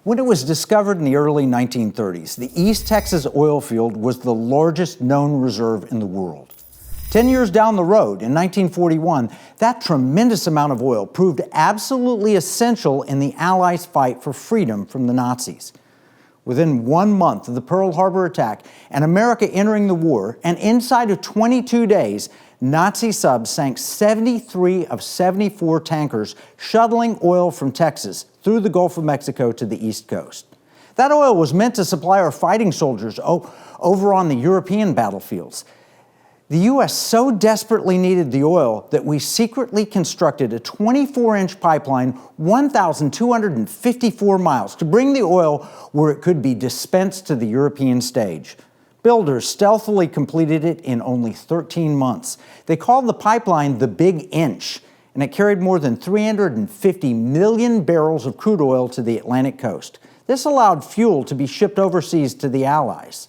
When it was discovered in the early 1930s, the East Texas oil field was the largest known reserve in the world. 10 years down the road, in 1941, that tremendous amount of oil proved absolutely essential in the Allies' fight for freedom from the Nazis. Within 1 month of the Pearl Harbor attack and America entering the war, and inside of 22 days, Nazi subs sank 73 of 74 tankers shuttling oil from Texas through the Gulf of Mexico to the East Coast. That oil was meant to supply our fighting soldiers over on the European battlefields. The U.S. so desperately needed the oil that we secretly constructed a 24-inch pipeline, 1,254 miles, to bring the oil where it could be dispensed to the European stage. Builders stealthily completed it in only 13 months. They called the pipeline the Big Inch, and it carried more than 350 million barrels of crude oil to the Atlantic coast. This allowed fuel to be shipped overseas to the Allies.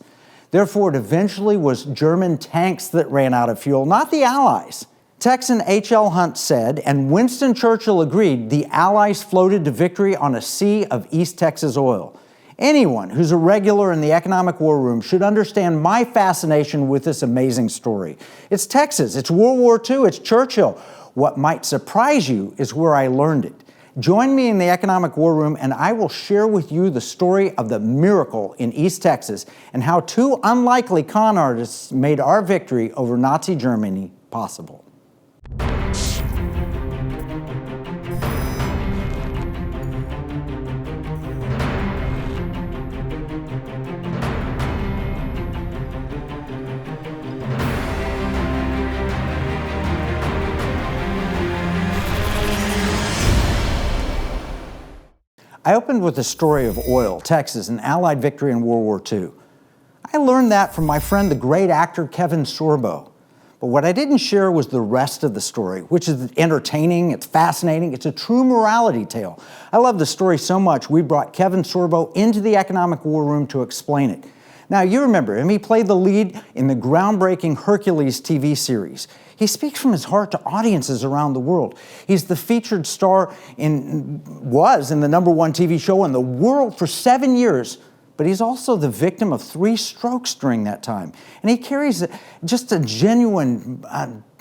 Therefore, it eventually was German tanks that ran out of fuel, not the Allies. Texan H.L. Hunt said, and Winston Churchill agreed, the Allies floated to victory on a sea of East Texas oil. Anyone who's a regular in the Economic War Room should understand my fascination with this amazing story. It's Texas, it's World War II, it's Churchill. What might surprise you is where I learned it. Join me in the Economic War Room and I will share with you the story of the miracle in East Texas and how two unlikely con artists made our victory over Nazi Germany possible. I opened with the story of oil, Texas, and Allied victory in World War II. I learned that from my friend, the great actor Kevin Sorbo. But what I didn't share was the rest of the story, which is entertaining, it's fascinating, it's a true morality tale. I love the story so much, we brought Kevin Sorbo into the Economic War Room to explain it. Now, you remember him, he played the lead in the groundbreaking Hercules TV series. He speaks from his heart to audiences around the world. He's the featured star was in the #1 TV show in the world for 7 years, but he's also the victim of 3 strokes during that time. And he carries just a genuine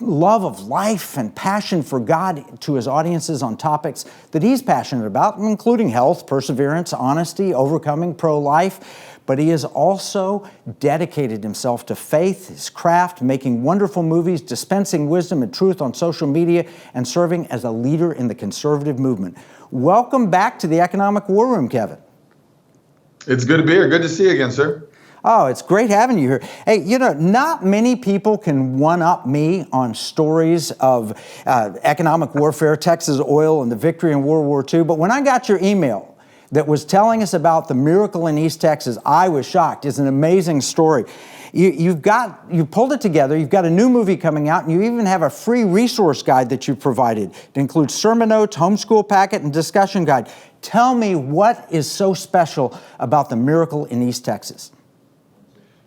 love of life and passion for God to his audiences on topics that he's passionate about, including health, perseverance, honesty, overcoming, pro-life. But he has also dedicated himself to faith, his craft, making wonderful movies, dispensing wisdom and truth on social media, and serving as a leader in the conservative movement. Welcome back to the Economic War Room, Kevin. It's good to be here. Good to see you again, sir. Oh, it's great having you here. Hey, you know, not many people can one-up me on stories of economic warfare, Texas oil, and the victory in World War II. But when I got your email that was telling us about the miracle in East Texas, I was shocked. It's an amazing story. You pulled it together. You've got a new movie coming out, and you even have a free resource guide that you provided. It includes sermon notes, homeschool packet, and discussion guide. Tell me what is so special about the miracle in East Texas.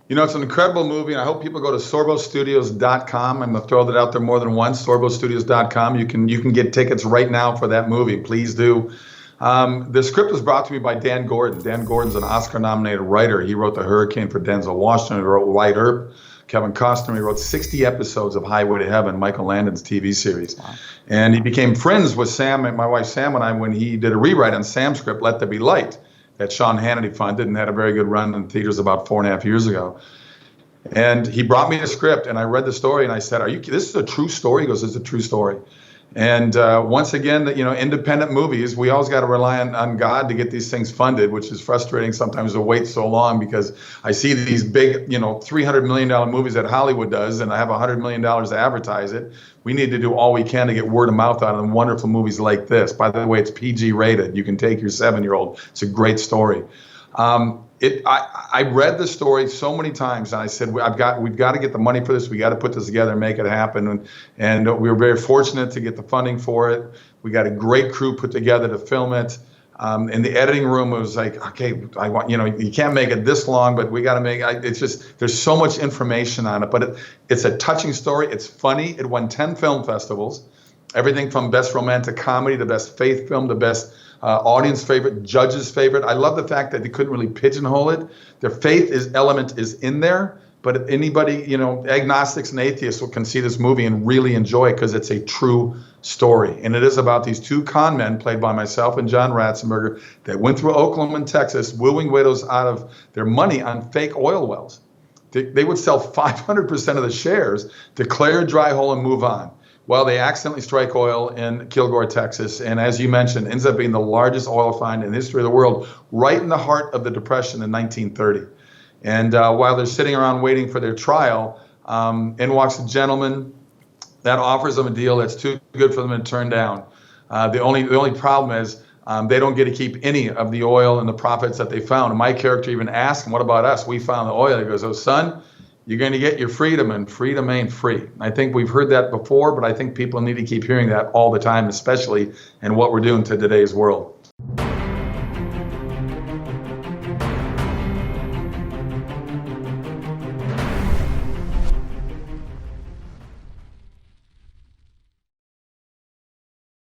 You know, it's an incredible movie, and I hope people go to sorbostudios.com. I'm going to throw that out there more than once, sorbostudios.com. You can get tickets right now for that movie. Please do. The script was brought to me by Dan Gordon. Dan Gordon's an Oscar-nominated writer. He wrote The Hurricane for Denzel Washington. He wrote White Earp, Kevin Costner. He wrote 60 episodes of Highway to Heaven, Michael Landon's TV series. Wow. And he became friends with Sam, and my wife Sam and I, when he did a rewrite on Sam's script, Let There Be Light, that Sean Hannity funded and had a very good run in theaters about 4.5 years ago. And he brought me the script, and I read the story, and I said, this is a true story? He goes, it's a true story. And once again, you know, independent movies, we always got to rely on God to get these things funded, which is frustrating sometimes to wait so long, because I see these big, you know, $300 million movies that Hollywood does, and I have $100 million to advertise it. We need to do all we can to get word of mouth out of wonderful movies like this. By the way, it's PG rated. You can take your 7-year-old. It's a great story. I read the story so many times, and I said, we've got to get the money for this. We got to put this together and make it happen. And we were very fortunate to get the funding for it. We got a great crew put together to film it. In the editing room, it was like, okay, you can't make it this long, but we got to make it. It's just, there's so much information on it, but it's a touching story. It's funny. It won 10 film festivals, everything from best romantic comedy to best faith film to best audience favorite, judges favorite. I love the fact that they couldn't really pigeonhole it. Their element is in there, but anybody, agnostics and atheists can see this movie and really enjoy it because it's a true story. And it is about these two con men played by myself and John Ratzenberger that went through Oklahoma and Texas, wooing widows out of their money on fake oil wells. They would sell 500% of the shares, declare a dry hole, and move on. Well, they accidentally strike oil in Kilgore, Texas, and as you mentioned, ends up being the largest oil find in the history of the world, right in the heart of the Depression in 1930. And while they're sitting around waiting for their trial, in walks a gentleman that offers them a deal that's too good for them to turn down. The only problem is they don't get to keep any of the oil and the profits that they found. And my character even asked him, "What about us? We found the oil." He goes, "Oh, son, you're going to get your freedom, and freedom ain't free." I think we've heard that before, but I think people need to keep hearing that all the time, especially in what we're doing to today's world.